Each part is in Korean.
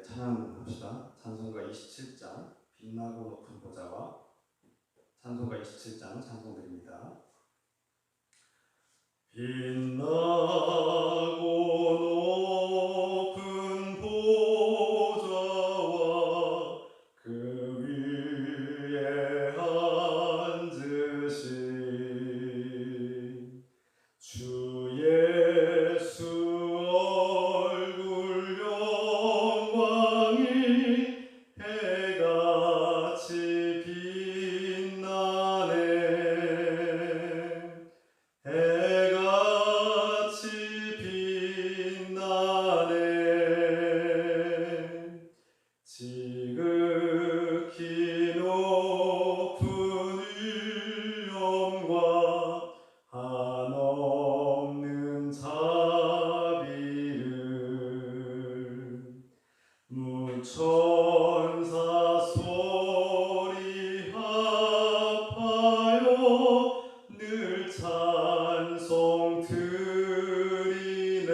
찬양합시다. 찬송가 27장 빛나고 높은 보좌와 찬송가 27장 찬송드립니다. 빛나고 높은 보좌와 그 위에 앉으신 주 예수 얼굴 영광이 해같이 빛나네. 해같이 빛나네. 지극히 높은 위엄과 한없는 자비를 무천사 소리 합하여 늘 찬송 드리네.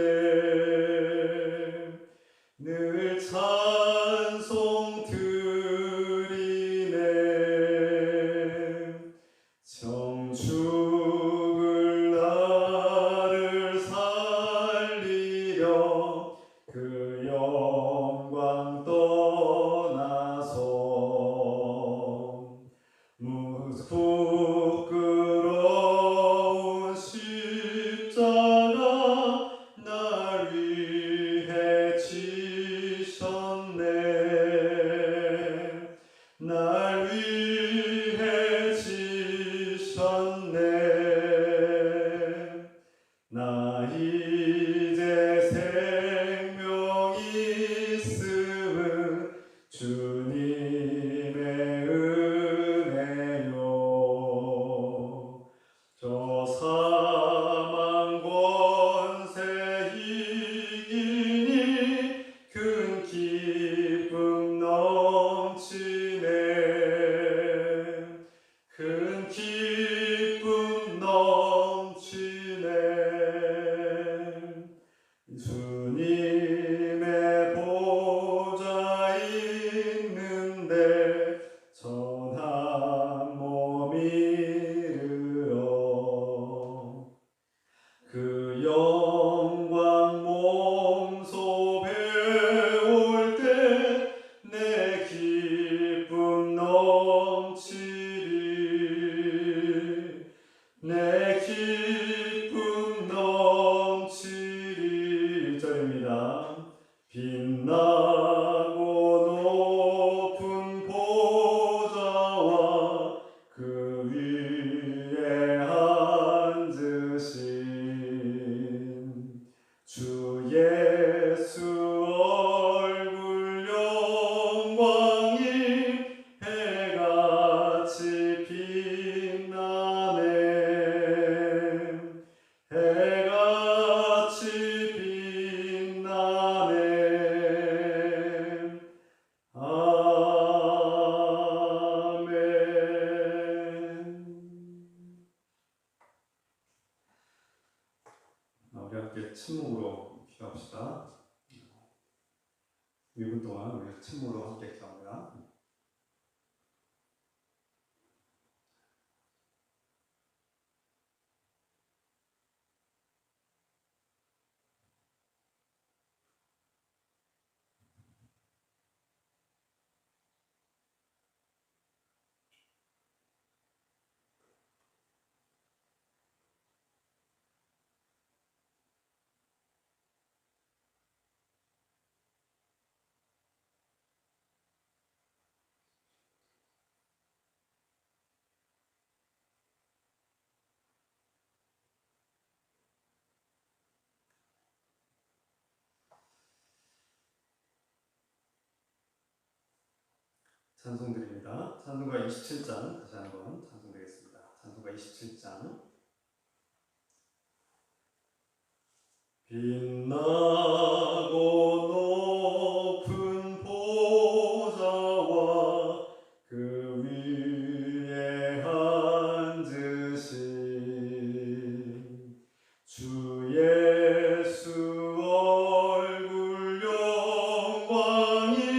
늘 찬송 드리네. 정죽을 나를 살리려 그 영광 떠나서 부끄러운 십자가 날 위해 지셨네. 날 위해 지셨네. 나 이제 생명이 있음은 주님의 은혜요. 저 사망 권세 이기니 큰 기쁨 넘치네. 큰 기쁨 넘치네. 주님의 보좌 있는데 전한 몸 이르러 그 영광 몸소 배울 때 내 기쁨 넘치리. 내 기쁨 넘치리. 1절입니다. 빛나고 높은 보좌와 그 위에 앉으신 주 예수 얼굴 영광이 해같이 빛나네. 해같이 빛나네. 아멘. 우리 함께 침묵으로 기도합시다. 1분 동안 우리 침묵으로 함께 기도합니다. 찬송드립니다. 찬송가 27장 다시 한번 찬송드리겠습니다. 찬송가 27장. 빛나고 높은 보좌와 그 위에 앉으신 주 예수 얼굴 영광이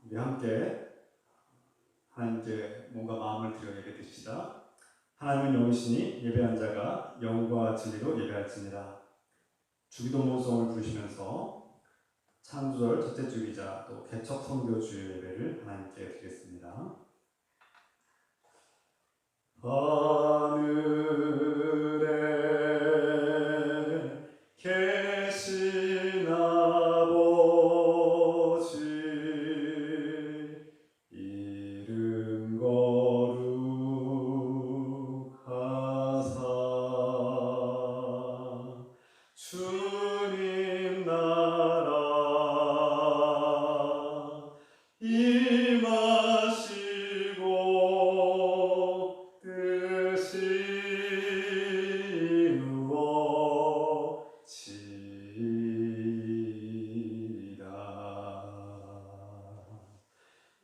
우리 함께 하나님께 뭔가 마음을 들여 예배 드립시다. 하나님은 영이시니 예배한 자가 영과 진리로 예배할지니라. 주기도문송을 부르시면서 창조절 첫째 주기자 또 개척 선교 주일 예배를 하나님께 드리겠습니다. 하늘에 계신 아버지 이름 거룩하사 주님 나라 임하시고 뜻이 이루어지리라.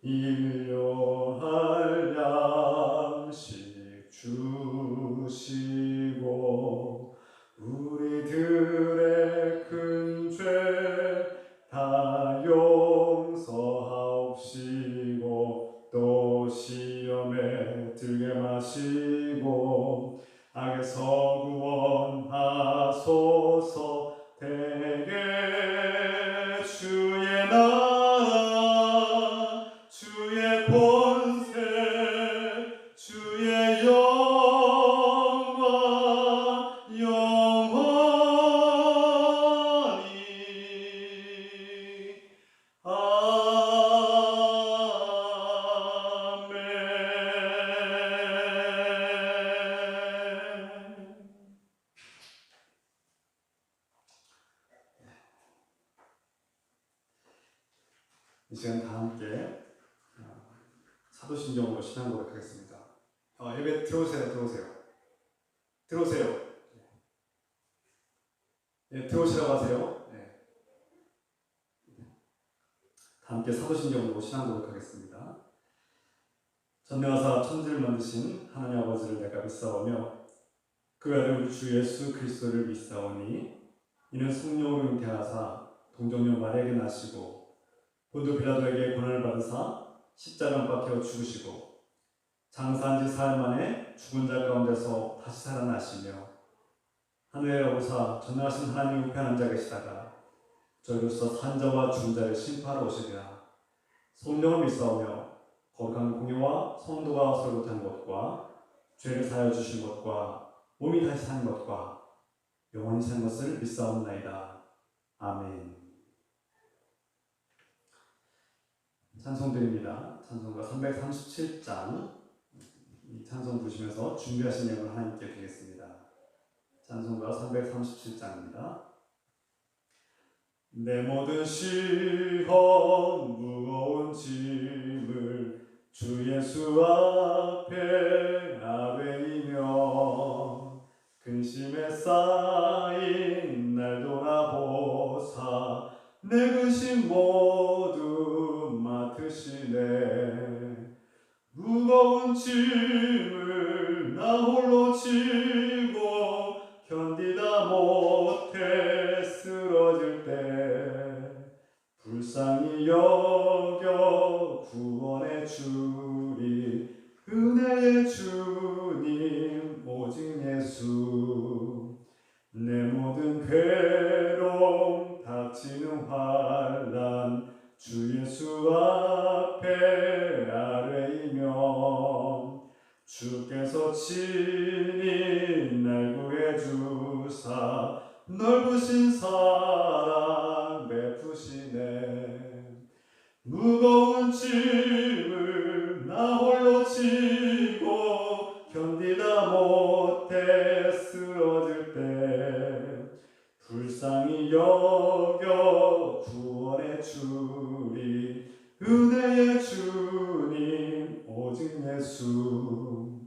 일용할 양식 주시고 우리들의 큰 죄 다 용서하옵시고 또 시험에 들게 마시고 악에서 구원하소서. 대개 주의 나라 주의 권세 주의 영광 영원히 아멘. 이 시간 다 함께 사도신경으로 신앙 고백하겠습니다. 예배 들어오세요. 네, 들어오시라고 하세요. 네. 다 함께 사도신경으로 신앙 고백하겠습니다. 전능하사 천지를 만드신 하나님 아버지를 내가 믿사오며 그 아들 우리 주 예수 그리스도를 믿사오니 이는 성령으로 잉태하사 동정녀 마리아에게 나시고 본도 빌라도에게 고난을 받으사 십자가에 박혀 죽으시고 장사한 지 사흘 만에 죽은 자 가운데서 다시 살아나시며 하늘에 오르사 전능하신 하나님 우편에 앉아 계시다가 저희로서 산 자와 죽은 자를 심판하러 오시리라. 성령을 믿사오며 거룩한 공예와 성도가 서로 된 것과 죄를 사하여 주신 것과 몸이 다시 사는 것과 영원히 사는 것을 믿사옵나이다. 아멘. 찬송드립니다. 찬송가 337장. 이 찬송 보시면서 준비하신 내용을 하나님께 드리겠습니다. 찬송가 337장입니다. 내 모든 시험 무거운 짐을 주 예수 앞에 아뢰이며 근심에 쌓인 날 돌아보사 내 근심 모두 맡으시네. 무거운 짐을 나 홀로 지고 견디다 못해 쓰러질 때 불쌍히 여겨 구원해 주리. 은혜의 주님 오직 예수. 내 모든 괴로움 닥치는 환난 주 예수 앞에 아뢰이며 주께서 친히 날 구해주사 넓으신 사랑 베푸시네. 무거운 짐을 나 홀로 지고 견디다 못해 쓰러질 때 불쌍히 여겨 구원해 주리. 은혜의 주님 오직 예수.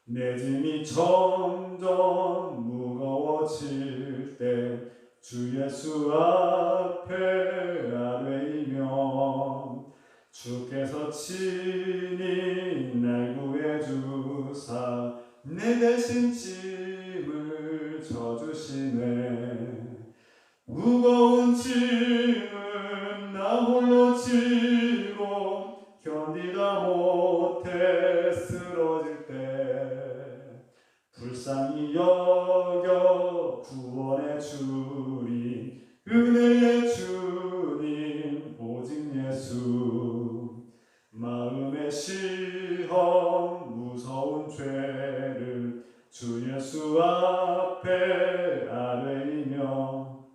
내 짐이 점점 무거워질 때 주 예수 앞에 아뢰이며 주께서 친히 날 구해주사 내 대신 짐을 져주시네. 무거운 짐을 나 홀로 지고 견디다 못해 쓰러질 때 불쌍히 여겨 구원해 주리. 은혜의 주님 오직 예수. 마음의 시험 무서운 죄를 주 예수 앞에 아뢰이며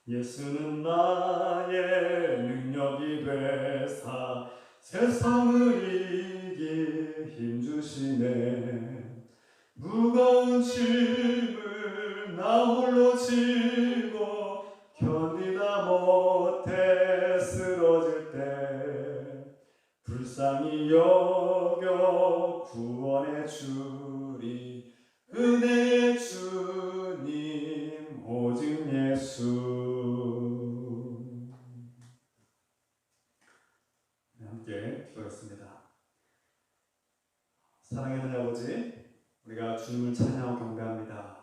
예수는 나의 능력이 되사 세상을 이길 힘주시네. 무거운 짐을 나 홀로 지고 견디다 못해 쓰러질 때 불쌍히 여겨 구원해 주리. 은혜의 주님 오직 예수. 네, 함께 기도하겠습니다. 사랑하는 아버지, 우리가 주님을 찬양하고 경배합니다.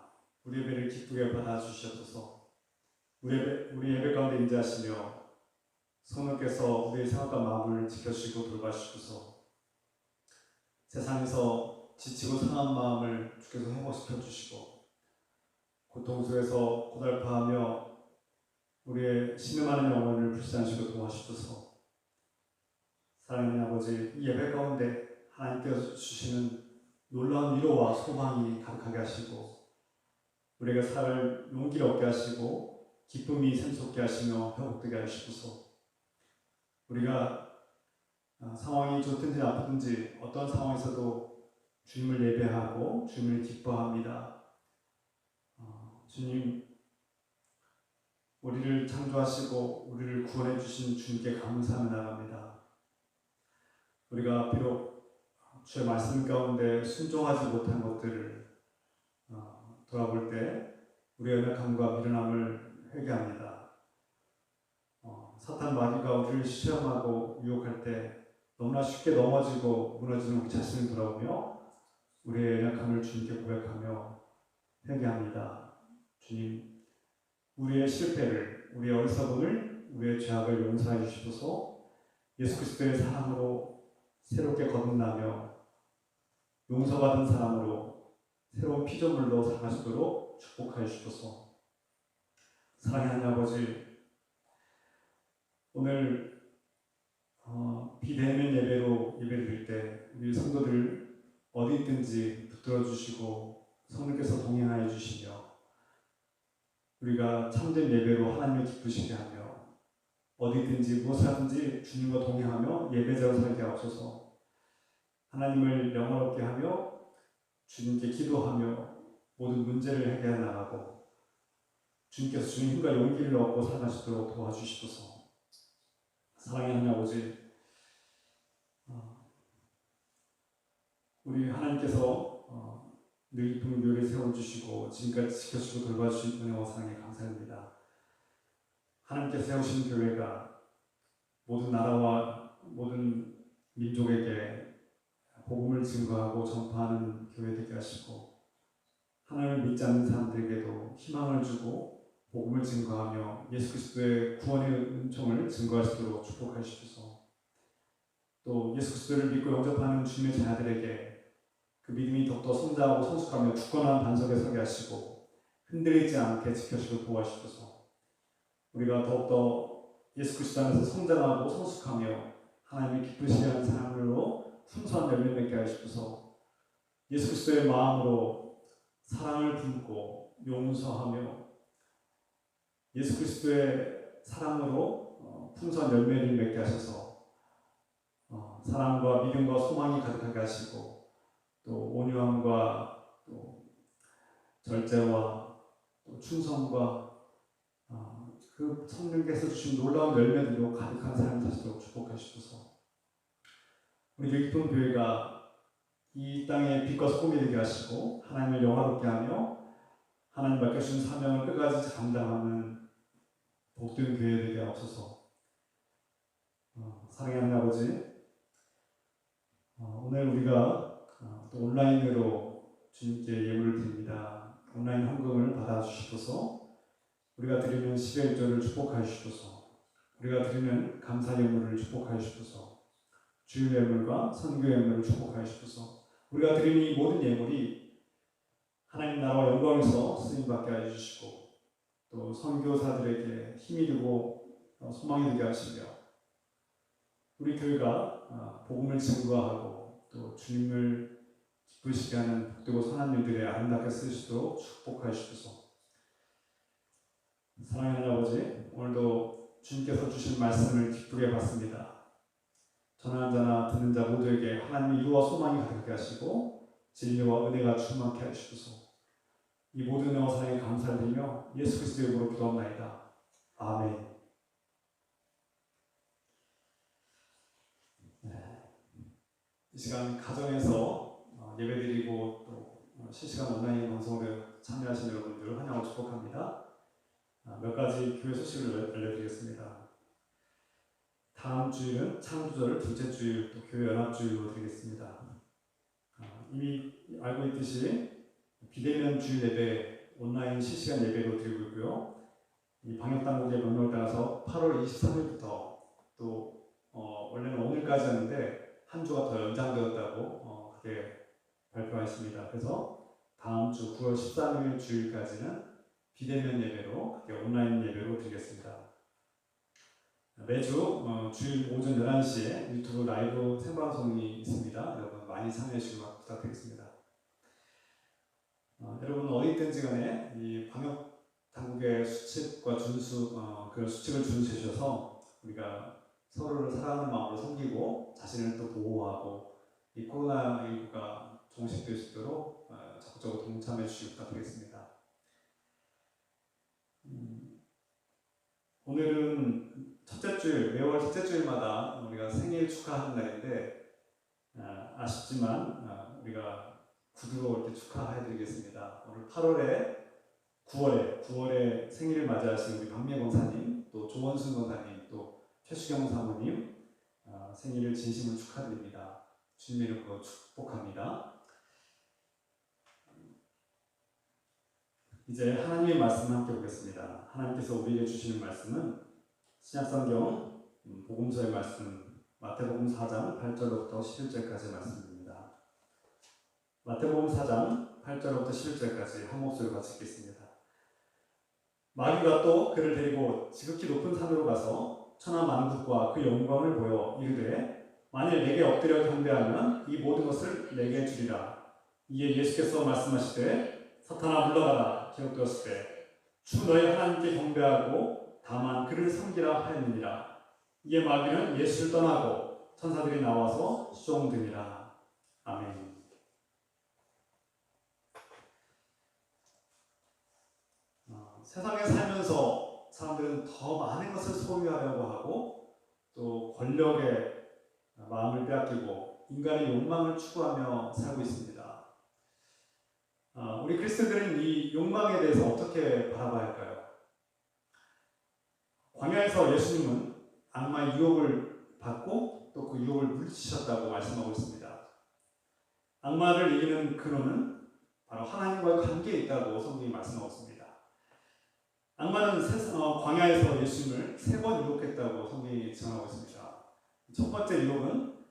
우리 예배를 기쁘게 받아주시옵소서. 우리 예배 가운데 임재하시며 성령께서 우리의 생각과 마음을 지켜주시고 돌봐주시옵소서. 세상에서 지치고 상한 마음을 주께서 회복시켜 주시고 고통 속에서 고달파하며 우리의 신음하는 영혼을 불쌍하시고 도와주셔서 사랑하는 아버지, 이 예배 가운데 하나님께서 주시는 놀라운 위로와 소망이 가득하게 하시고 우리가 살 용기를 얻게 하시고 기쁨이 샘솟게 하시며 회복되게 하시옵소서. 우리가 상황이 좋든지 나쁘든지 어떤 상황에서도 주님을 예배하고 주님을 기뻐합니다. 주님, 우리를 창조하시고 우리를 구원해 주신 주님께 감사하며 나갑니다. 우리가 비록 주의 말씀 가운데 순종하지 못한 것들을 돌아볼 때 우리의 연약함과 미련함을 회개합니다. 사탄 마귀가 우리를 시험하고 유혹할 때 너무나 쉽게 넘어지고 무너지는 우리 자신을 돌아보며 우리의 연약함을 주님께 고백하며 회개합니다. 주님, 우리의 실패를 우리의 어리석음을, 우리의 죄악을 용서해 주시고서 예수 그리스도의 사랑으로 새롭게 거듭나며 용서받은 사람으로 새로운 피조물로 살아가시도록 축복하여 주시옵소서. 사랑하는 아버지, 오늘 비대면 예배로 예배를 드릴 때 우리 성도들 어디 있든지 붙들어 주시고 성령께서 동행하여 주시며 우리가 참된 예배로 하나님을 기쁘시게 하며 어디든지 무엇을 하든지 주님과 동행하며 예배자로 살게 하옵소서. 하나님을 영화롭게 하며 주님께 기도하며 모든 문제를 해결해 나가고 주님께서 주님 힘과 용기를 얻고 살아가시도록 도와주시옵소서. 사랑의 하나님 아버지, 우리 하나님께서 늘 이쁜 교회를 세워주시고 지금까지 지켜주시고 돌봐주신 은혜와 사랑에 감사합니다. 하나님께서 세우신 교회가 모든 나라와 모든 민족에게 복음을 증거하고 전파하는 교회 되게 하시고 하나님을 믿지 않는 사람들에게도 희망을 주고 복음을 증거하며 예수 그리스도의 구원의 은총을 증거하시도록 축복하시옵소서. 또 예수 그리스도를 믿고 영접하는 주님의 자녀들에게 그 믿음이 더욱더 성장하고 성숙하며 굳건한 반석에 서게 하시고 흔들리지 않게 지켜주시고 도와주셔서 우리가 더욱더 예수 그리스도 안에서 성장하고 성숙하며 하나님이 기쁘시게 하는 사람으로 풍성한 열매 맺게 하시옵소서. 예수 그리스도의 마음으로 사랑을 품고 용서하며 예수 그리스도의 사랑으로 풍성한 열매를 맺게 하셔서 사랑과 믿음과 소망이 가득하게 하시고 또 온유함과 또 절제와 또 충성과 그 성령께서 주신 놀라운 열매들로 가득한 삶을 사시도록 축복하시옵소서. 우리 기쁜 교회가 이 땅의 빛과 소금이 되게 하시고 하나님을 영화롭게 하며 하나님 맡겨주신 사명을 끝까지 감당하는 복된 교회 되게 하옵소서. 사랑하는 아버지, 오늘 우리가 또 온라인으로 주님께 예물을 드립니다. 온라인 헌금을 받아주시고서 우리가 드리는 11조를 축복하여 주시옵소서. 우리가 드리는 감사 예물을 축복하여 주시옵소서. 주일 예물과 선교 예물을 축복하여 주시옵소서. 우리가 드리는 이 모든 예물이 하나님 나라와 영광에서 쓰임받게 하여 주시고 또 선교사들에게 힘이 되고 소망이 되게 하시며 우리 교회가 복음을 증거하고 또 주님을 기쁘시게 하는 복되고 선한 일들에 아름답게 쓰시도록 축복하여 주시옵소서. 사랑하는 아버지, 오늘도 주님께서 주신 말씀을 기쁘게 받습니다. 전하는 자나 듣는 자 모두에게 하나님의 이루와 소망이 가득하게 하시고 진리와 은혜가 충만케 하시옵소서. 이 모든 은혜와 사랑에 감사를 드리며 예수 그리스도의 이름으로 기도합나이다. 아멘. 이 시간 가정에서 예배드리고 또 실시간 온라인 방송을 참여하신 여러분들을 환영하고 축복합니다. 몇 가지 교회 소식을 알려드리겠습니다. 다음 주일은 창조절 둘째 주일 또 교회 연합주일로 드리겠습니다. 이미 알고 있듯이 비대면 주일 예배, 온라인 실시간 예배로 드리고 있고요. 이 방역당국의 명령을 따라서 8월 23일부터 또 원래는 오늘까지였는데 한 주가 더 연장되었다고 그렇게 발표했습니다. 그래서 다음 주 9월 13일 주일까지는 비대면 예배로, 온라인 예배로 드리겠습니다. 매주 주일 오전 11시에 유튜브 라이브 생방송이 있습니다. 여러분 많이 참여해 주시기 부탁드리겠습니다. 여러분 어디 있든지 간에 이 방역 당국의 수칙과 그런 수칙을 준수해주셔서 우리가 서로를 사랑하는 마음으로 섬기고 자신을 또 보호하고 이 코로나19가 종식될 수 있도록 적극적으로 동참해 주시기 부탁드리겠습니다. 오늘은 첫째 주일, 매월 첫째 주일마다 우리가 생일 축하하는 날인데 아쉽지만 우리가 구두로 이렇게 축하해드리겠습니다. 오늘 9월에 생일을 맞이하신 우리 박미 권사님, 또 조원순 권사님, 또 최수경 사모님 생일을 진심으로 축하드립니다. 주님의 이름으로 축복합니다. 이제 하나님의 말씀 함께 보겠습니다. 하나님께서 우리에게 주시는 말씀은 신약성경 복음서의 말씀 마태복음 4장 8절부터 11절까지의 말씀입니다. 마태복음 4장 8절부터 11절까지 한 목소리로 같이 읽겠습니다. 마귀가 또 그를 데리고 지극히 높은 산으로 가서 천하 만국과 그 영광을 보여 이르되 만일 내게 엎드려 경배하면 이 모든 것을 내게 주리라. 이에 예수께서 말씀하시되 사탄아 물러가라. 기록되었을 때 주 너희 하나님께 경배하고 다만 그를 섬기라 하였느니라. 이에 마귀는 예수를 떠나고 천사들이 나와서 수종드니라. 아멘. 세상에 살면서 사람들은 더 많은 것을 소유하려고 하고 또 권력에 마음을 빼앗기고 인간의 욕망을 추구하며 살고 있습니다. 우리 그리스도인들은 이 욕망에 대해서 어떻게 바라봐야 할까요? 광야에서 예수님은 악마의 유혹을 받고 또 그 유혹을 물리치셨다고 말씀하고 있습니다. 악마를 이기는 근원은 바로 하나님과의 관계에 있다고 성경이 말씀하고 있습니다. 악마는 광야에서 예수님을 3번 유혹했다고 성경이 증언하고 있습니다. 첫 번째 유혹은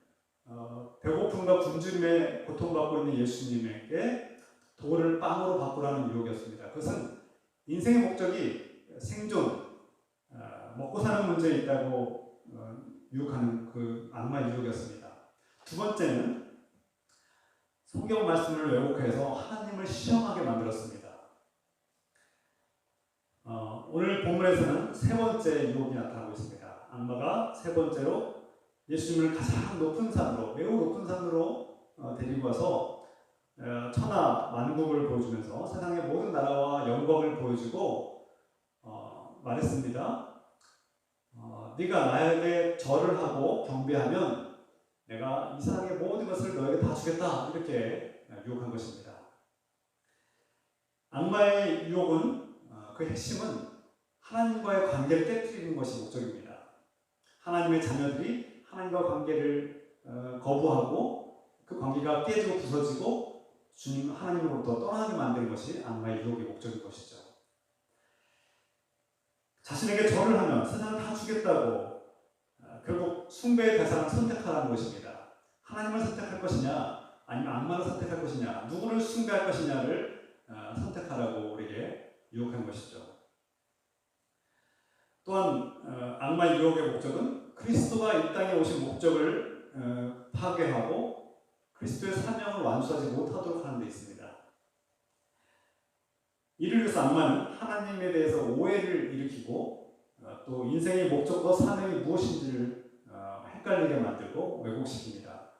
배고픔과 굶주림에 고통받고 있는 예수님에게 돌을 빵으로 바꾸라는 유혹이었습니다. 그것은 인생의 목적이 생존, 먹고 사는 문제에 있다고 유혹하는 그 악마의 유혹이었습니다. 두 번째는 성경 말씀을 왜곡해서 하나님을 시험하게 만들었습니다. 오늘 본문에서는 3번째 유혹이 나타나고 있습니다. 악마가 3번째로 예수님을 가장 높은 산으로, 매우 높은 산으로 데리고 와서 천하 만국을 보여주면서 세상의 모든 나라와 영광을 보여주고 말했습니다. 네가 나에게 절을 하고 경배하면 내가 이 세상의 모든 것을 너에게 다 주겠다. 이렇게 유혹한 것입니다. 악마의 유혹은 그 핵심은 하나님과의 관계를 깨뜨리는 것이 목적입니다. 하나님의 자녀들이 하나님과 관계를 거부하고 그 관계가 깨지고 부서지고 주님 하나님으로부터 떠나게 만드는 것이 악마의 유혹의 목적인 것이죠. 자신에게 절을 하면 세상을 다 주겠다고 결국 숭배의 대상을 선택하라는 것입니다. 하나님을 선택할 것이냐 아니면 악마를 선택할 것이냐 누구를 숭배할 것이냐를 선택하라고 우리에게 유혹한 것이죠. 또한 악마의 유혹의 목적은 그리스도가 이 땅에 오신 목적을 파괴하고 그리스도의 사명을 완수하지 못하도록 하는 데 있습니다. 이를 위해서 악마는 하나님에 대해서 오해를 일으키고 또 인생의 목적과 사명이 무엇인지를 헷갈리게 만들고 왜곡시킵니다.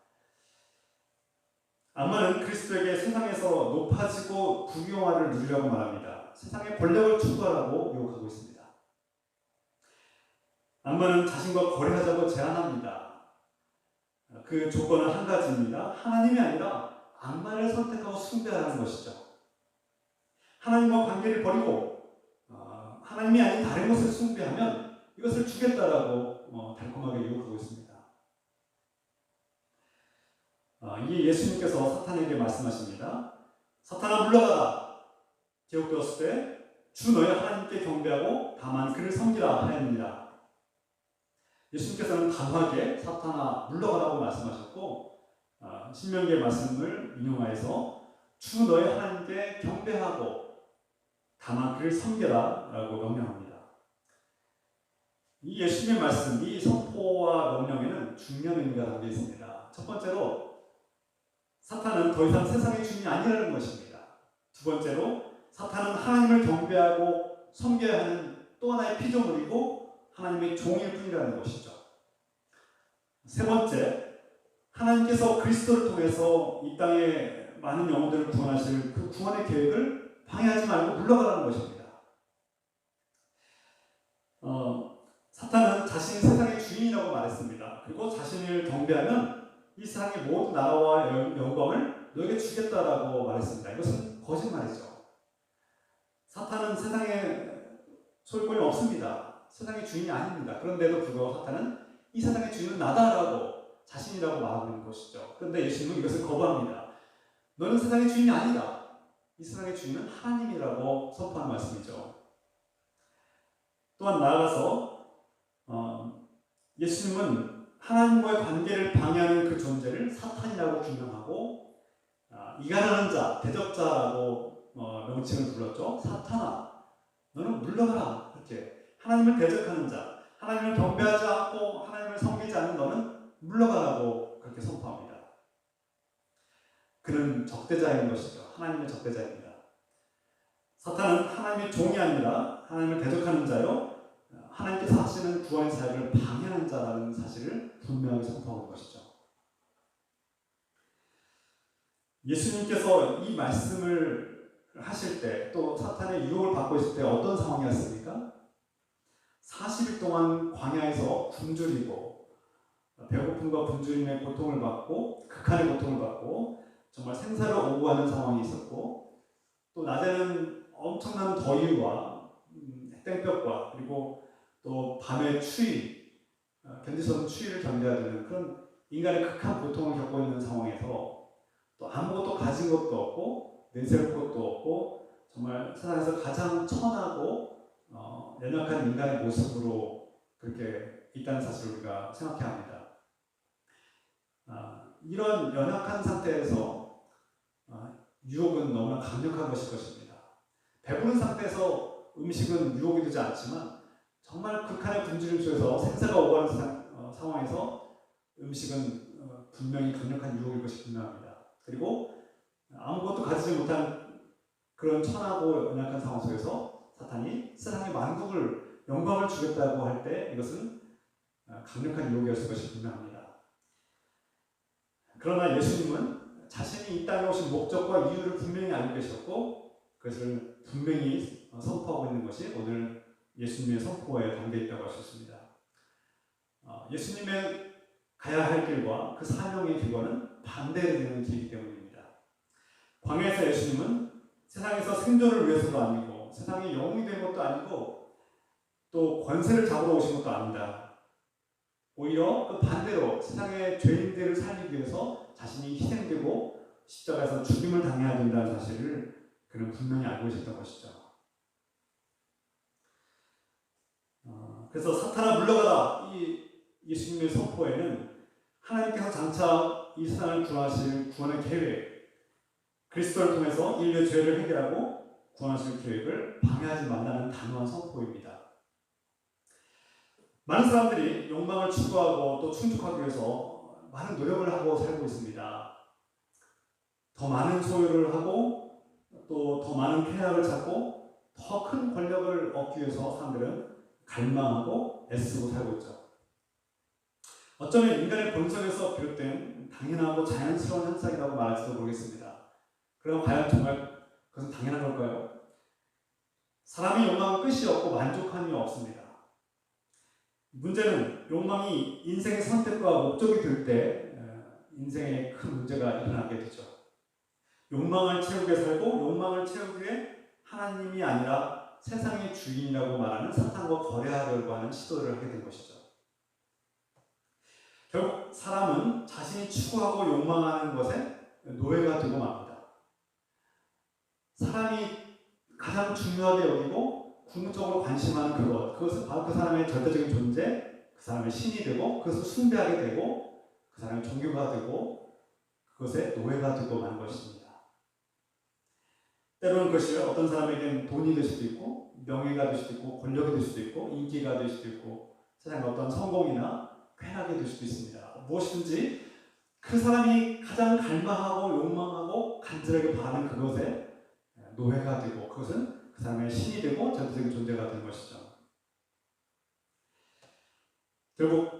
악마는 그리스도에게 세상에서 높아지고 부귀영화를 누리려고 말합니다. 세상의 권력을 추구하라고 유혹하고 있습니다. 악마는 자신과 거래하자고 제안합니다. 그 조건은 한 가지입니다. 하나님이 아니라 악마를 선택하고 숭배하라는 것이죠. 하나님과 관계를 버리고 하나님이 아닌 다른 것을 숭배하면 이것을 주겠다라고 달콤하게 유혹하고 있습니다. 이에 예수님께서 사탄에게 말씀하십니다. 사탄아 물러가라. 기록되었을 때 주 너의 하나님께 경배하고 다만 그를 섬기라 하였느니라. 예수님께서는 단호하게 사탄아 물러가라고 말씀하셨고 신명기의 말씀을 인용하여서 주 너의 하나님께 경배하고 다만 그를 섬겨라 라고 명령합니다. 이 예수님의 말씀, 이 선포와 명령에는 중요한 의미가 담겨 있습니다. 첫 번째로 사탄은 더 이상 세상의 주인이 아니라는 것입니다. 두 번째로 사탄은 하나님을 경배하고 섬겨야 하는 또 하나의 피조물이고 하나님의 종일 뿐이라는 것이죠. 세 번째, 하나님께서 그리스도를 통해서 이 땅에 많은 영혼들을 구원하실 그 구원의 계획을 방해하지 말고 물러가라는 것입니다. 사탄은 자신이 세상의 주인이라고 말했습니다. 그리고 자신을 경배하면 이 세상의 모든 나라와 영광을 너에게 주겠다라고 말했습니다. 이것은 거짓말이죠. 사탄은 세상에 소유권이 없습니다. 세상의 주인이 아닙니다. 그런데도 불구하고 사탄은 이 세상의 주인은 나다라고 자신이라고 말하고 있는 것이죠. 그런데 예수님은 이것을 거부합니다. 너는 세상의 주인이 아니다. 이 세상의 주인은 하나님이라고 선포하는 말씀이죠. 또한 나아가서 예수님은 하나님과의 관계를 방해하는 그 존재를 사탄이라고 규명하고 이간하는 자, 대적자라고 명칭을 불렀죠. 사탄아, 너는 물러가라. 이렇게 하나님을 대적하는 자, 하나님을 경배하지 않고 하나님을 섬기지 않는 너는 물러가라고 그렇게 선포합니다. 그는 적대자인 것이죠. 하나님의 적대자입니다. 사탄은 하나님의 종이 아니라 하나님을 대적하는 자요, 하나님께서 하시는 구원의 사역을 방해하는 자라는 사실을 분명히 선포하는 것이죠. 예수님께서 이 말씀을 하실 때, 또 사탄의 유혹을 받고 있을 때 어떤 상황이었습니까? 40일 동안 광야에서 굶주리고 배고픔과 굶주림의 고통을 받고 극한의 고통을 받고 정말 생사를 오구하는 상황이 있었고, 또 낮에는 엄청난 더위와 땡볕과 그리고 또 밤의 추위, 견딜 수 없는 추위를 견뎌야 되는 그런 인간의 극한 고통을 겪고 있는 상황에서 또 아무것도 가진 것도 없고 내세울 것도 없고 정말 세상에서 가장 천하고 연약한 인간의 모습으로 그렇게 있다는 사실을 우리가 생각해야 합니다. 이런 연약한 상태에서 유혹은 너무나 강력한 것일 것입니다. 배부른 상태에서 음식은 유혹이 되지 않지만 정말 극한의 굶주림 속에서 생사가 오가는 상황에서 음식은 분명히 강력한 유혹일 것이 분명합니다. 그리고 아무것도 가지지 못한 그런 천하고 연약한 상황 속에서 사탄이 세상의 만국을 영광을 주겠다고 할 때 이것은 강력한 유혹이었을 것이 분명합니다. 그러나 예수님은 자신이 이 땅에 오신 목적과 이유를 분명히 알고 계셨고 그것을 분명히 선포하고 있는 것이 오늘 예수님의 선포에 담겨 있다고 할 수 있습니다. 예수님의 가야 할 길과 그 사명의 길과는 반대되는 길이기 때문입니다. 광야에서 예수님은 세상에서 생존을 위해서도 아니고 세상의 영웅이 된 것도 아니고 또 권세를 잡으러 오신 것도 아니다. 오히려 그 반대로 세상의 죄인들을 살리기 위해서 자신이 희생되고 십자가에서 죽임을 당해야 된다는 사실을 그는 분명히 알고 있었던 것이죠. 그래서 사탄아 물러가라, 이 예수님의 선포에는 하나님께서 장차 이 세상을 구원하실 구원의 계획, 그리스도를 통해서 인류의 죄를 해결하고 구원하실 계획을 방해하지 말라는 단호한 선포입니다. 많은 사람들이 욕망을 추구하고 또 충족하기 위해서 많은 노력을 하고 살고 있습니다. 더 많은 소유를 하고 또 더 많은 쾌락을 찾고 더 큰 권력을 얻기 위해서 사람들은 갈망하고 애쓰고 살고 있죠. 어쩌면 인간의 본성에서 비롯된 당연하고 자연스러운 현상이라고 말할지도 모르겠습니다. 그럼 과연 정말 그것은 당연한 걸까요? 사람의 욕망은 끝이 없고 만족함이 없습니다. 문제는 욕망이 인생의 선택과 목적이 될 때 인생에 큰 문제가 일어나게 되죠. 욕망을 채우기 위해 살고 욕망을 채우기 위해 하나님이 아니라 세상의 주인이라고 말하는 사탄과 거래하려고 하는 시도를 하게 된 것이죠. 결국 사람은 자신이 추구하고 욕망하는 것에 노예가 되고 맙니다. 사람이 가장 중요하게 여기고 궁극적으로 관심하는 그것은 바로 그 사람의 절대적인 존재, 그 사람의 신이 되고 그것을 숭배하게 되고 그 사람의 종교가 되고 그것에 노예가 되고 마는 것입니다. 때로는 그것이 어떤 사람에게는 돈이 될 수도 있고 명예가 될 수도 있고 권력이 될 수도 있고 인기가 될 수도 있고 세상의 어떤 성공이나 쾌락이 될 수도 있습니다. 무엇이든지 그 사람이 가장 갈망하고 욕망하고 간절하게 바라는 그것에 노예가 되고 그것은 그 사람의 신이 되고 절대적인 존재가 되는 것이죠. 결국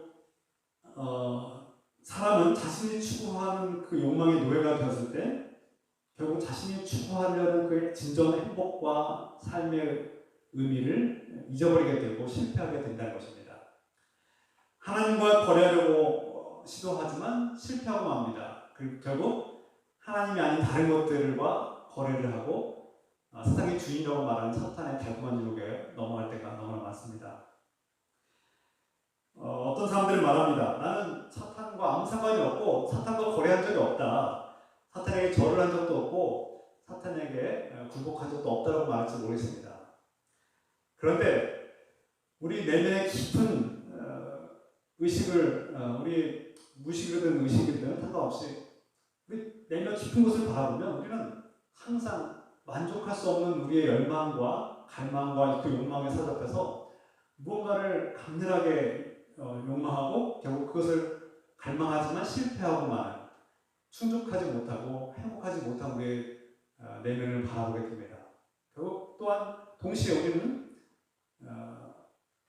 사람은 자신이 추구하는 그 욕망의 노예가 되었을 때 결국 자신이 추구하려는 그 진정한 행복과 삶의 의미를 잊어버리게 되고 실패하게 된다는 것입니다. 하나님과 거래하려고 시도하지만 실패하고 맙니다. 그리고 결국 하나님이 아닌 다른 것들과 거래를 하고 세상의 주인이라고 말하는 사탄의 달콤한 유혹에 넘어갈 때가 너무나 많습니다. 어떤 사람들은 말합니다. 나는 사탄과 아무 상관이 없고 사탄과 거래한 적이 없다. 사탄에게 절을 한 적도 없고 사탄에게 굴복한 적도 없다고 말할지 모르겠습니다. 그런데 우리 내면의 깊은 의식을 우리 무의식이든 의식이든 상관없이 우리 내면 깊은 곳을 바라보면 우리는 항상 만족할 수 없는 우리의 열망과 갈망과 그 욕망에 사로잡혀서 무언가를 강렬하게 욕망하고 결국 그것을 갈망하지만 실패하고만 충족하지 못하고 행복하지 못한 우리의 내면을 바라보게 됩니다. 결국 또한 동시에 우리는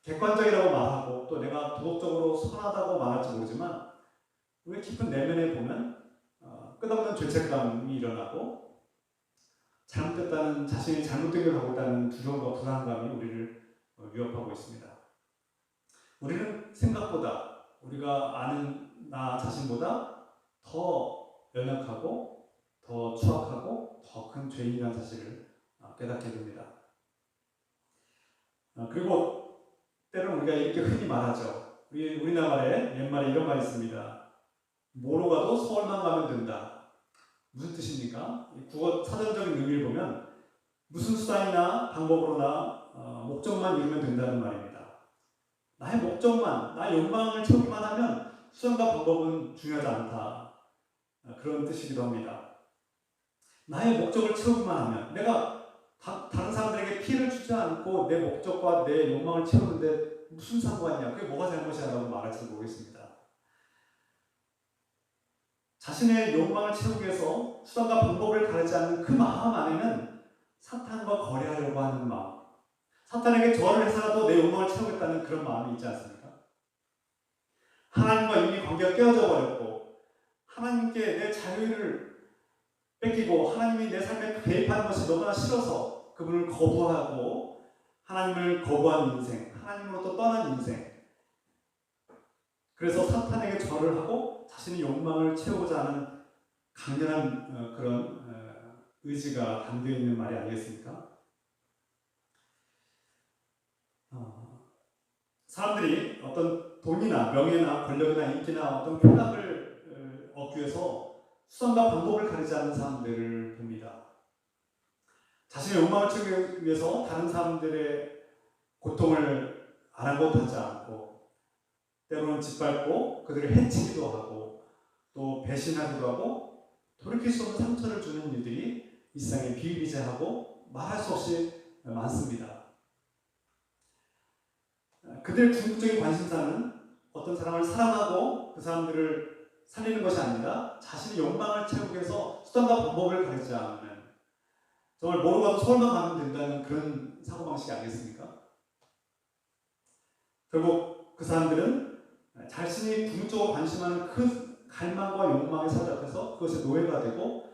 객관적이라고 말하고 또 내가 도덕적으로 선하다고 말할지 모르지만 우리 깊은 내면에 보면 끝없는 죄책감이 일어나고 잘못됐다는 자신이 잘못된 걸 하고 있다는 두려움과 불안감이 우리를 위협하고 있습니다. 우리는 생각보다 우리가 아는 나 자신보다 더 연약하고 더 추악하고 더 큰 죄인이라는 사실을 깨닫게 됩니다. 그리고 때로는 우리가 이렇게 흔히 말하죠. 우리나라 말에 옛말에 이런 말이 있습니다. 뭐로 가도 서울만 가면 된다. 무슨 뜻입니까? 국어 사전적인 의미를 보면 무슨 수단이나 방법으로나 목적만 이루면 된다는 말입니다. 나의 목적만, 나의 욕망을 채우기만 하면 수단과 방법은 중요하지 않다. 그런 뜻이기도 합니다. 나의 목적을 채우기만 하면 내가 다른 사람들에게 피해를 주지 않고 내 목적과 내 욕망을 채우는데 무슨 상관이야? 그게 뭐가 잘못이야? 라고 말할지 모르겠습니다. 자신의 욕망을 채우기 위해서 수단과 방법을 가리지 않는 그 마음 안에는 사탄과 거래하려고 하는 마음, 사탄에게 절을 해서라도 내 욕망을 채우겠다는 그런 마음이 있지 않습니까? 하나님과 이미 관계가 깨어져 버렸고 하나님께 내 자유를 뺏기고 하나님이 내 삶에 개입하는 것이 너무나 싫어서 그분을 거부하고 하나님을 거부한 인생, 하나님으로부터 떠난 인생, 그래서 사탄에게 절을 하고 자신의 욕망을 채우고자 하는 강렬한 그런 의지가 담겨있는 말이 아니겠습니까? 사람들이 어떤 돈이나 명예나 권력이나 인기나 어떤 쾌락을 얻기 위해서 수단과 방법을 가리지 않는 사람들을 봅니다. 자신의 욕망을 채우기 위해서 다른 사람들의 고통을 아랑곳하지 않고 때로는 짓밟고 그들을 해치기도 하고 또 배신하기도 하고 돌이킬 수 없는 상처를 주는 일들이 이 세상에 비일비재하고 말할 수 없이 많습니다. 그들의 궁극적인 관심사는 어떤 사람을 사랑하고 그 사람들을 살리는 것이 아니라 자신의 욕망을 채우기 위해서 수단과 방법을 가리지 않는, 정말 뭐로 가도 서울만 가면 된다는 그런 사고방식이 아니겠습니까? 결국 그 사람들은 자신이 궁극적으로 관심하는 그 갈망과 욕망에 사로잡혀서 그것의 노예가 되고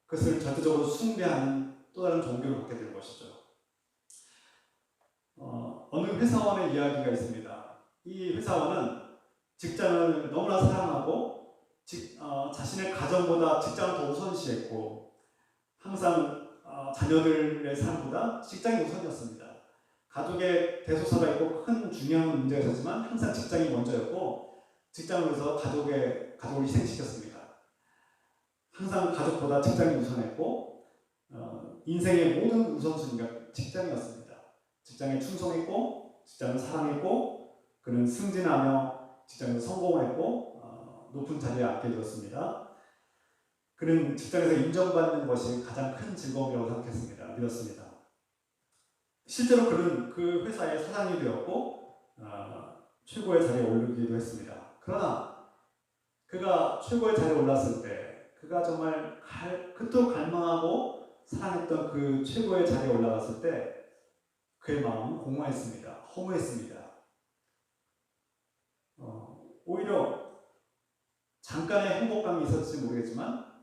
그것을 절대적으로 숭배하는 또 다른 종교를 갖게 되는 것이죠. 어느 회사원의 이야기가 있습니다. 이 회사원은 직장을 너무나 사랑하고 자신의 가정보다 직장을 더 우선시했고 항상 자녀들의 삶보다 직장이 우선이었습니다. 가족의 대소사가 있고 큰 중요한 문제가 있었지만 항상 직장이 먼저였고 직장을 위해서 가족을 희생시켰습니다. 항상 가족보다 직장이 우선했고 인생의 모든 우선순위가 직장이었습니다. 직장에 충성했고 직장을 사랑했고 그는 승진하며 직장에서 성공을 했고 높은 자리에 앉게 되었습니다. 그는 직장에서 인정받는 것이 가장 큰 즐거움이라고 생각했습니다. 믿었습니다. 실제로 그는 그 회사의 사장이 되었고 최고의 자리에 오르기도 했습니다. 그러나 그가 최고의 자리에 올랐을 때 그가 정말 그토록 갈망하고 사랑했던 그 최고의 자리에 올라갔을 때 그의 마음은 공허했습니다. 허무했습니다. 오히려 잠깐의 행복감이 있었을지 모르겠지만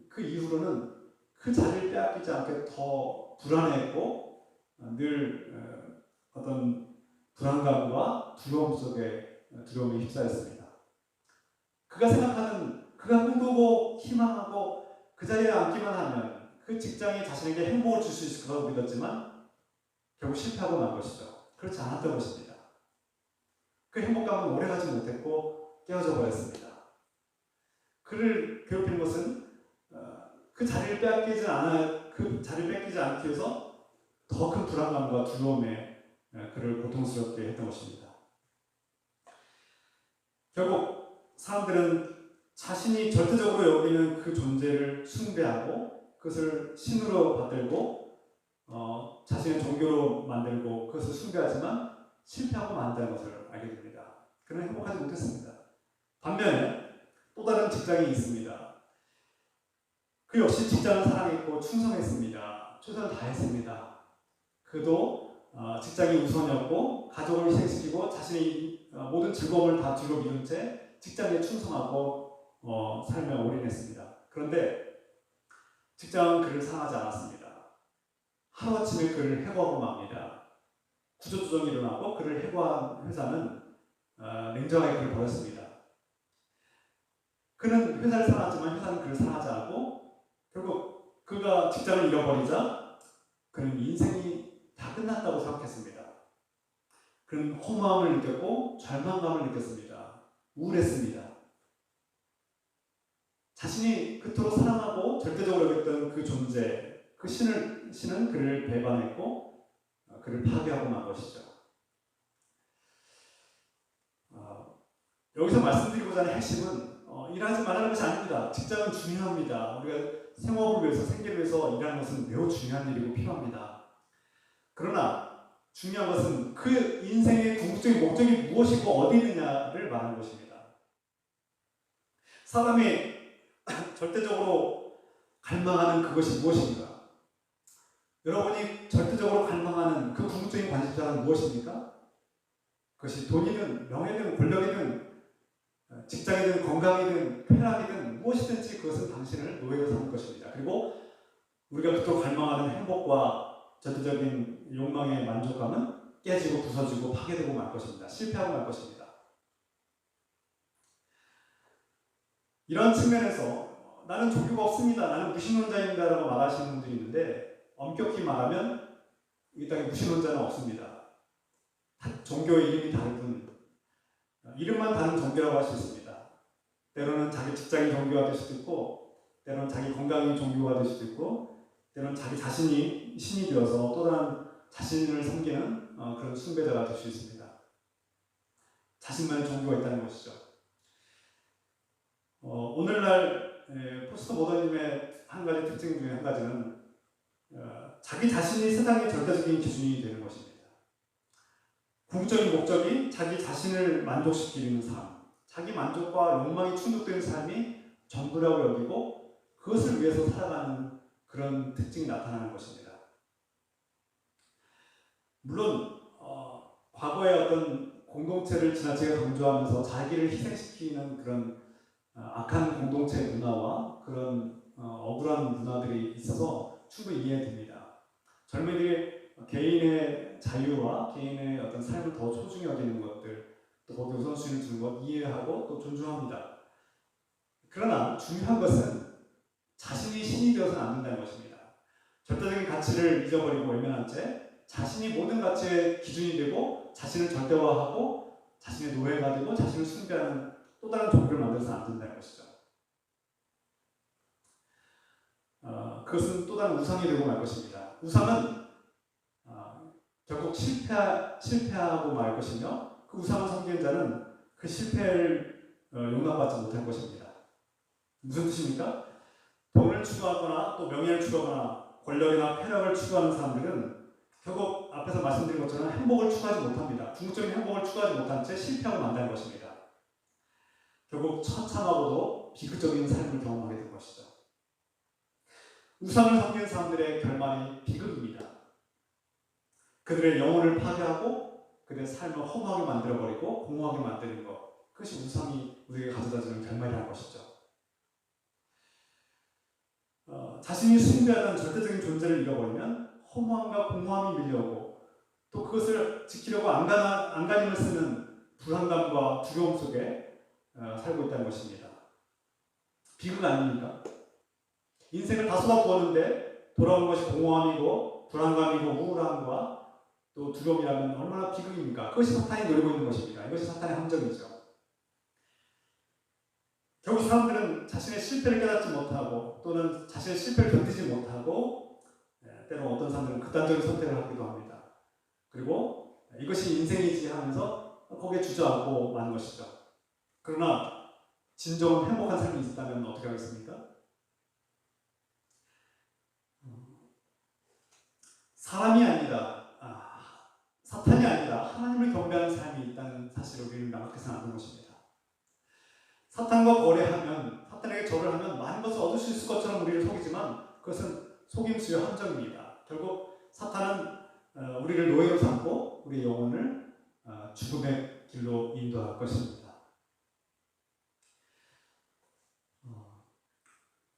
그 이후로는 그 자리를 빼앗기지 않게 더 불안해했고 늘 어떤 불안감과 두려움 속에 두려움에 휩싸였습니다. 그가 꿈꾸고 희망하고 그 자리에 앉기만 하면 그 직장이 자신에게 행복을 줄 수 있을 거라고 믿었지만 결국 실패하고 만 것이죠. 그렇지 않았던 것입니다. 그 행복감은 오래가지 못했고 깨어져 버렸습니다. 그를 괴롭히는 것은 그 자리를 빼앗기지 않아 그 자리를 뺏기지 않기 위해서 더 큰 불안감과 두려움에 그를 고통스럽게 했던 것입니다. 결국 사람들은 자신이 절대적으로 여기는 그 존재를 숭배하고 그것을 신으로 받들고 자신의 종교로 만들고 그것을 숭배하지만 실패하고 만다는 것을 알게 됩니다. 그는 행복하지 못했습니다. 반면에 또 다른 직장이 있습니다. 그 역시 직장을 사랑했고 충성했습니다. 최선을 다했습니다. 그도 직장이 우선이었고 가족을 희생시키고 자신의 모든 즐거움을 다 뒤로 미룬 채 직장에 충성하고 삶에 올인했습니다. 그런데 직장은 그를 사랑하지 않았습니다. 하루아침에 그를 해고하고 맙니다. 구조조정이 일어나고 그를 해고한 회사는 냉정하게 그를 버렸습니다. 그는 회사를 사랑하지만 회사는 그를 사랑하지 않고 결국 그가 직장을 잃어버리자 그는 인생이 다 끝났다고 생각했습니다. 그는 허무함을 느꼈고 절망감을 느꼈습니다. 우울했습니다. 자신이 그토록 사랑하고 절대적으로 여겼던 그 존재, 그 신은 그를 배반했고 그를 파괴하고 만 것이죠. 여기서 말씀드리고자 하는 핵심은 일하지 말라는 것이 아닙니다. 직장은 중요합니다. 우리가 생업을 위해서, 생계를 위해서 일하는 것은 매우 중요한 일이고 필요합니다. 그러나 중요한 것은 그 인생의 궁극적인 목적이 무엇이고 어디 있느냐를 말하는 것입니다. 사람이 절대적으로 갈망하는 그것이 무엇입니까? 여러분이 절대적으로 갈망하는 그 궁극적인 관심사는 무엇입니까? 그것이 돈이든 명예든 권력이든 직장이든 건강이든 쾌락이든 무엇이든지 그것은 당신을 노예로 삼을 것입니다. 그리고 우리가 그토록 갈망하는 행복과 절대적인 욕망의 만족감은 깨지고 부서지고 파괴되고 말 것입니다. 실패하고 말 것입니다. 이런 측면에서 나는 종교가 없습니다. 나는 무신론자입니다. 라고 말하시는 분들이 있는데 엄격히 말하면 이 땅에 무신론자는 없습니다. 종교의 이름이 다를 뿐 이름만 다른 종교라고 할 수 있습니다. 때로는 자기 직장이 종교가 될 수도 있고 때로는 자기 건강이 종교가 될 수도 있고 때로는 자기 자신이 신이 되어서 또 다른 자신을 섬기는 그런 숭배자가 될 수 있습니다. 자신만의 종교가 있다는 것이죠. 오늘날 포스트 모더니즘의 한 가지 특징 중에 한 가지는 자기 자신이 세상의 절대적인 기준이 되는 것입니다. 궁극적인 목적이 자기 자신을 만족시키는 삶, 자기 만족과 욕망이 충족되는 삶이 전부라고 여기고 그것을 위해서 살아가는 그런 특징이 나타나는 것입니다. 물론 과거의 어떤 공동체를 지나치게 강조하면서 자기를 희생시키는 그런 악한 공동체 문화와 그런 억울한 문화들이 있어서 충분히 이해됩니다. 젊은이들이 개인의 자유와 개인의 어떤 삶을 더 소중히 여기는 것들, 또 거기에 우선순위를 두는 것 이해하고 또 존중합니다. 그러나 중요한 것은 자신이 신이 되어서는 안 된다는 것입니다. 절대적인 가치를 잊어버리고 외면한 채 자신이 모든 가치의 기준이 되고 자신을 절대화하고 자신의 노예가 되고 자신을 숭배하는 또 다른 종교를 만들어서는 안 된다는 것이죠. 그것은 또 다른 우상이 되고 말 것입니다. 우상은 결국 실패하고 말 것이며 그 우상을 섬기는 자는 그 실패를 용납받지 못할 것입니다. 무슨 뜻입니까? 돈을 추구하거나 또 명예를 추구하거나 권력이나 쾌락을 추구하는 사람들은 결국 앞에서 말씀드린 것처럼 행복을 추구하지 못합니다. 궁극적인 행복을 추구하지 못한 채 실패하고 만다는 것입니다. 결국 처참하고도 비극적인 삶을 경험하게 될 것이죠. 우상을 섬기는 사람들의 결말이 비극입니다. 그들의 영혼을 파괴하고 그들의 삶을 허무하게 만들어버리고 공허하게 만드는 것, 그것이 우상이 우리에게 가져다주는 결말이라는 것이죠. 자신이 숭배하던 절대적인 존재를 잃어버리면 허무함과 공허함이 밀려오고 또 그것을 지키려고 안간힘을 쓰는 불안감과 두려움 속에 살고 있다는 것입니다. 비극 아닙니까? 인생을 다 쏟아부었는데 돌아오는 것이 공허함이고 불안감이고 우울함과 또 두려움이라면 얼마나 비극입니까? 그것이 사탄이 노리고 있는 것입니다. 이것이 사탄의 함정이죠. 결국 사람들은 자신의 실패를 깨닫지 못하고 또는 자신의 실패를 견디지 못하고 때로 어떤 사람들은 극단적인 선택을 하기도 합니다. 그리고 이것이 인생이지 하면서 거기에 주저앉고 마는 것이죠. 그러나 진정한 행복한 삶이 있다면 어떻게 하겠습니까? 사람이 아니라 사탄이 아니라 하나님을 경배하는 삶이 있다는 사실을 우리는 명확해서는 아는 것입니다. 사탄과 거래하면, 사탄에게 절을 하면 많은 것을 얻을 수 있을 것처럼 우리를 속이지만 그것은 속임수의 함정입니다. 결국 사탄은 우리를 노예로 삼고 우리의 영혼을 죽음의 길로 인도할 것입니다.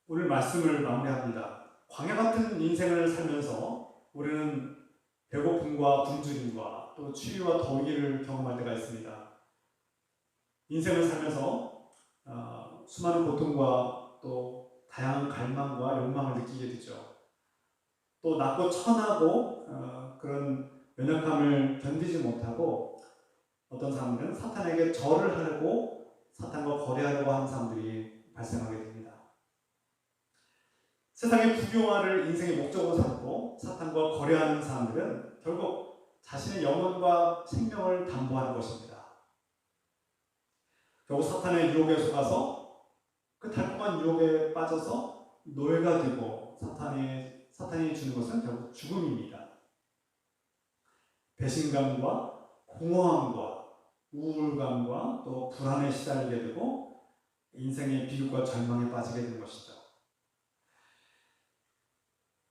오늘 말씀을 마무리합니다. 광야 같은 인생을 살면서 우리는 배고픔과 굶주림과 또 추위와 더위를 경험할 때가 있습니다. 인생을 살면서 수많은 고통과 또 다양한 갈망과 욕망을 느끼게 되죠. 또 낮고 천하고 그런 연약함을 견디지 못하고 어떤 사람들은 사탄에게 절을 하려고 사탄과 거래하려고 하는 사람들이 발생하게 됩니다. 세상의 부귀영화를 인생의 목적으로 삼고 사탄과 거래하는 사람들은 결국 자신의 영혼과 생명을 담보하는 것입니다. 결국 사탄의 유혹에 속아서 그 달콤한 유혹에 빠져서 노예가 되고 사탄이 주는 것은 결국 죽음입니다. 배신감과 공허함과 우울감과 또 불안에 시달리게 되고 인생의 비극과 절망에 빠지게 되는 것이죠.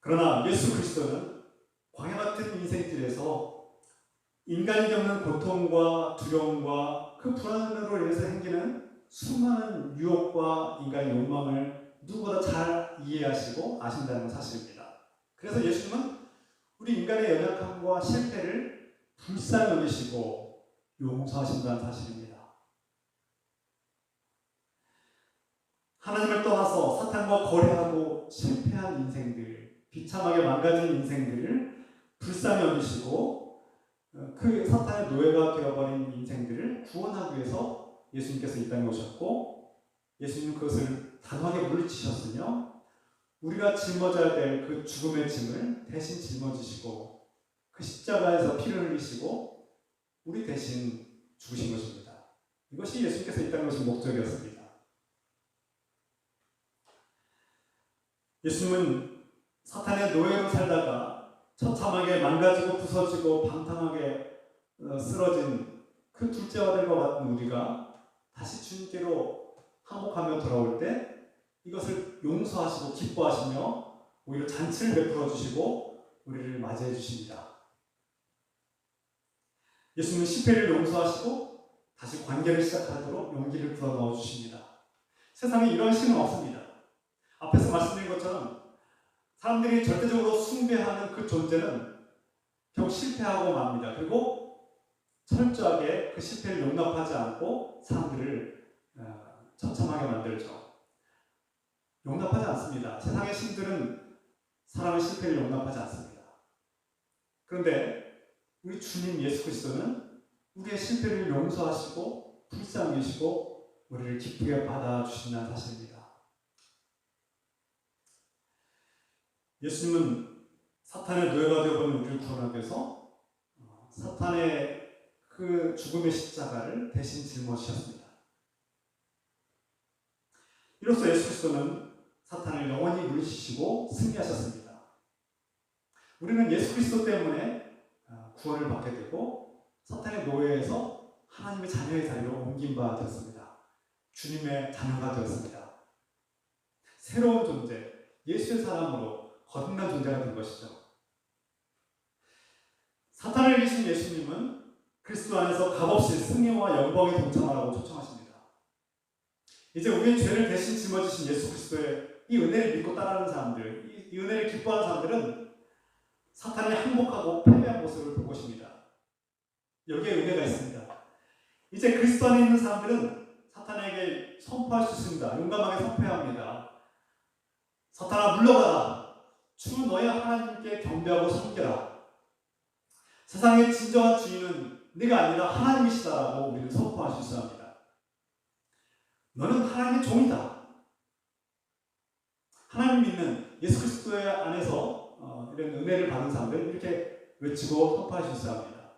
그러나 예수 그리스도는 광야 같은 인생길에서 인간이 겪는 고통과 두려움과 그 불안으로 인해서 생기는 수많은 유혹과 인간의 욕망을 누구보다 잘 이해하시고 아신다는 사실입니다. 그래서 예수님은 우리 인간의 연약함과 실패를 불쌍히 여기시고 용서하신다는 사실입니다. 하나님을 떠나서 사탄과 거래하고 실패한 인생들, 비참하게 망가진 인생들을 불쌍히 여기시고 그 사탄의 노예가 되어버린 인생들을 구원하기 위해서 예수님께서 이 땅에 오셨고 예수님은 그것을 단호하게 물리치셨으며 우리가 짊어져야 될 그 죽음의 짐을 대신 짊어지시고 그 십자가에서 피를 흘리시고 우리 대신 죽으신 것입니다. 이것이 예수님께서 이 땅에 오신 목적이었습니다. 예수님은 사탄의 노예로 살다가 처참하게 망가지고 부서지고 방탕하게 쓰러진 그 둘째 아들과 같은 우리가 다시 주님께로 항복하며 돌아올 때 이것을 용서하시고 기뻐하시며 오히려 잔치를 베풀어 주시고 우리를 맞이해 주십니다. 예수님은 실패를 용서하시고 다시 관계를 시작하도록 용기를 불어넣어 주십니다. 세상에 이런 신은 없습니다. 앞에서 말씀드린 것처럼 사람들이 절대적으로 숭배하는 그 존재는 결국 실패하고 맙니다. 그리고 철저하게 그 실패를 용납하지 않고 사람들을 처참하게 만들죠. 용납하지 않습니다. 세상의 신들은 사람의 실패를 용납하지 않습니다. 그런데 우리 주님 예수 그리스도는 우리의 실패를 용서하시고 불쌍히 여기시고 우리를 기쁘게 받아주신다는 사실입니다. 예수님은 사탄의 노예가 되어버린 우리를 구원하기 위해서 사탄의 그 죽음의 십자가를 대신 짊어지셨습니다. 이로써 예수 그리스도는 사탄을 영원히 물리치시고 승리하셨습니다. 우리는 예수 그리스도 때문에 구원을 받게 되고 사탄의 노예에서 하나님의 자녀의 자리로 옮긴 바 되었습니다. 주님의 자녀가 되었습니다. 새로운 존재, 예수의 사람으로 거듭난 존재가 된 것이죠. 사탄을 이기신 예수님은 그리스도 안에서 값없이 승리와 영광에 동참하라고 초청하십니다. 이제 우리의 죄를 대신 짊어지신 예수 그리스도의 이 은혜를 믿고 따르는 사람들, 이 은혜를 기뻐하는 사람들은 사탄이 항복하고 패배한 모습을 볼 것입니다. 여기에 은혜가 있습니다. 이제 그리스도 안에 있는 사람들은 사탄에게 선포할 수 있습니다. 용감하게 선포해야 합니다. 사탄아 물러가라. 주 너의 하나님께 경배하고 섬겨라. 세상의 진정한 주인은 네가 아니라 하나님이시다라고 우리는 선포할 수 있어야 합니다. 너는 하나님의 종이다. 하나님 믿는 예수 그리스도의 안에서 이런 은혜를 받은 사람들 이렇게 외치고 선포할 수 있어야 합니다.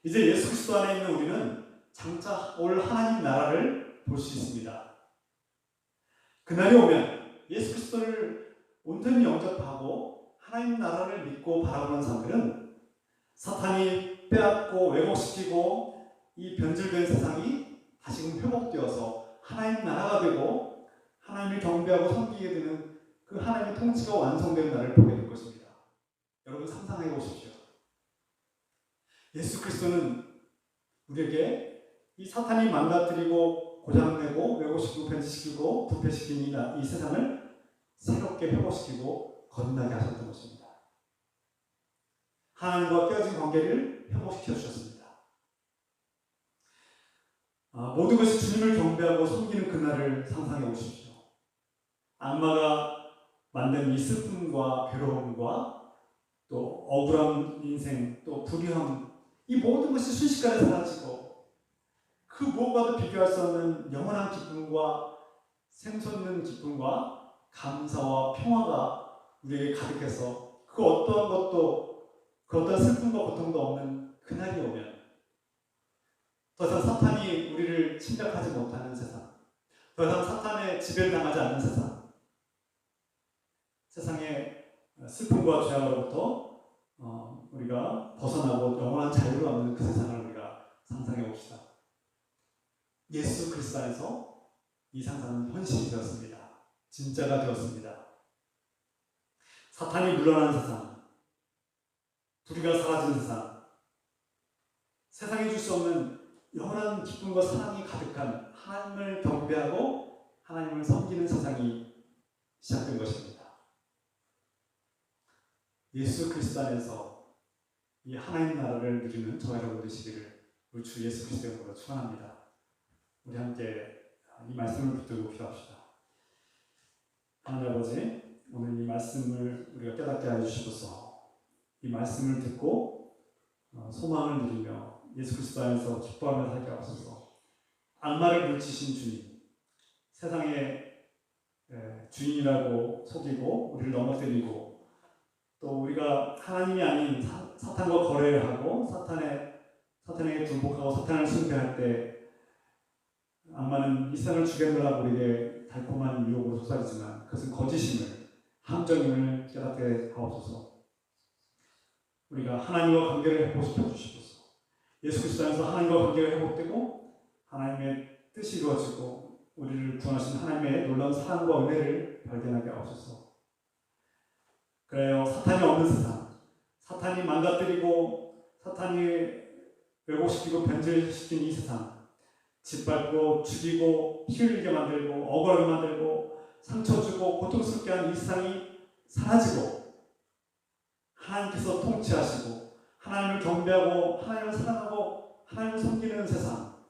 이제 예수 그리스도 안에 있는 우리는 장차 올 하나님 나라를 볼 수 있습니다. 그날이 오면 예수 그리스도를 온전히 영접하고 하나님 나라를 믿고 바라보는 사람들은 사탄이 빼앗고 왜곡시키고 이 변질된 세상이 다시금 회복되어서 하나님 나라가 되고 하나님을 경배하고 섬기게 되는 그 하나님의 통치가 완성되는 날을 보게 될 것입니다. 여러분 상상해 보십시오. 예수 그리스도는 우리에게 이 사탄이 망가뜨리고 고장내고 왜곡시키고 변질시키고 부패시킨 이 세상을 새롭게 회복시키고 거듭나게 하셨던 것입니다. 하나님과 깨어진 관계를 회복시켜 주셨습니다. 모든 것이 주님을 경배하고 섬기는 그날을 상상해 보십시오. 악마가 만든 이 슬픔과 괴로움과 또 억울한 인생, 또 불의함, 이 모든 것이 순식간에 사라지고 그 무엇과도 비교할 수 없는 영원한 기쁨과 샘솟는 기쁨과 감사와 평화가 우리에게 가득해서 그 어떠한 것도 그 어떠한 슬픔과 고통도 없는 그날이 오면 더 이상 사탄이 우리를 침략하지 못하는 세상, 더 이상 사탄의 지배를 당하지 않는 세상, 세상의 슬픔과 죄악으로부터 우리가 벗어나고 영원한 자유를 얻는 그 세상을 우리가 상상해 봅시다. 예수 그리스도 안에서 이 상상은 현실이 되었습니다. 진짜가 되었습니다. 사탄이 물러난 세상, 불의가 사라지는 세상, 세상이 줄 수 없는 영원한 기쁨과 사랑이 가득한 하나님을 경배하고 하나님을 섬기는 세상이 시작된 것입니다. 예수 그리스도 안에서 이 하나님 나라를 누리는 저와 여러분 되시기를 우리 주 예수 그리스도의 이름으로 축원합니다. 우리 함께 이 말씀을 붙들고 기도합시다. 하나님 아버지, 오늘 이 말씀을 우리가 깨닫게 해주시고서 이 말씀을 듣고 소망을 누리며 예수 그리스도 안에서 기뻐하며 살게 하옵소서. 악마를 물리치신 주님, 세상의 주인이라고 속이고 우리를 넘어뜨리고 또 우리가 하나님이 아닌 사탄과 거래를 하고 사탄에게 굴복하고 사탄을 숭배할 때 악마는 이 세상을 죽여놓으라고 우리에게 달콤한 유혹으로 속삭이지만 그것은 거짓임을, 함정임을 깨닫게 하옵소서. 우리가 하나님과 관계를 회복시켜 주시옵소서. 예수 그리스도 안에서 하나님과 관계가 회복되고 하나님의 뜻이 이루어지고 우리를 구원하신 하나님의 놀라운 사랑과 은혜를 발견하게 하옵소서. 그래요, 사탄이 없는 세상, 사탄이 망가뜨리고 사탄이 왜곡시키고 변질시킨 이 세상, 짓밟고 죽이고 피 흘리게 만들고 억울하게 만들고 상처 주고 고통스럽게 하는 이 세상이 사라지고 하나님께서 통치하시고 하나님을 경배하고 하나님을 사랑하고 하나님을 섬기는 세상,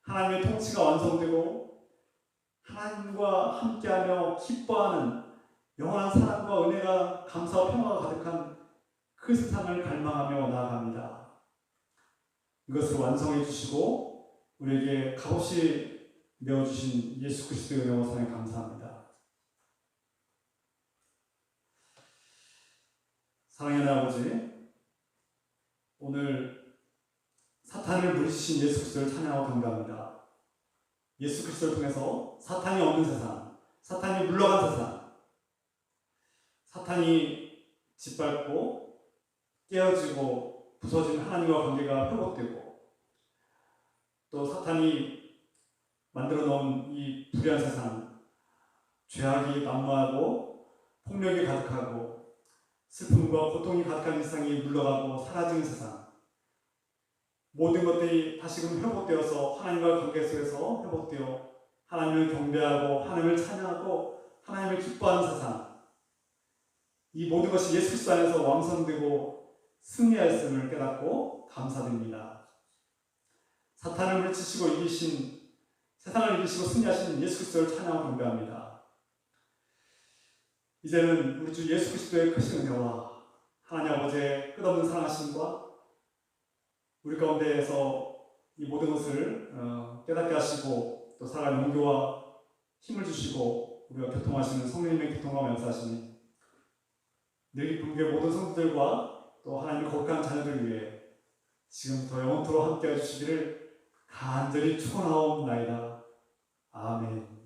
하나님의 통치가 완성되고 하나님과 함께하며 기뻐하는 영원한 사랑과 은혜가 감사와 평화가 가득한 그 세상을 갈망하며 나아갑니다. 이것을 완성해 주시고 우리에게 값없이 내어주신 예수 그리스도의 은혜와 사랑에 감사합니다. 사랑하는 아버지, 오늘 사탄을 물리치신 예수 그리스도를 찬양하고 경배합니다. 예수 그리스도를 통해서 사탄이 없는 세상, 사탄이 물러간 세상, 사탄이 짓밟고 깨어지고 부서진 하나님과 관계가 회복되고 또 사탄이 만들어 놓은 이 불의한 세상, 죄악이 난무하고 폭력이 가득하고 슬픔과 고통이 가득한 세상이 물러가고 사라지는 세상, 모든 것들이 다시금 회복되어서 하나님과 관계 속에서 회복되어 하나님을 경배하고 하나님을 찬양하고 하나님을 기뻐하는 세상, 이 모든 것이 예수 그리스도 안에서 완성되고 승리하였음을 깨닫고 감사드립니다. 사탄을 물리치시고 이기신, 세상을 이기시고 승리하신 예수 그리스도를 찬양하고 경배합니다. 이제는 우리 주 예수 그리스도의 크신 은혜와 하나님 아버지의 끝없는 사랑하심과 우리 가운데에서 이 모든 것을 깨닫게 하시고 또 살아갈 용기와 힘을 주시고 우리가 교통하시는 성령님의 교통과 역사하시니 늘 기쁨께 모든 성도들과 또 하나님의 거룩한 자녀들 위해 지금부터 영원토록 함께해 주시기를 간절히 축원하옵나이다. 아멘.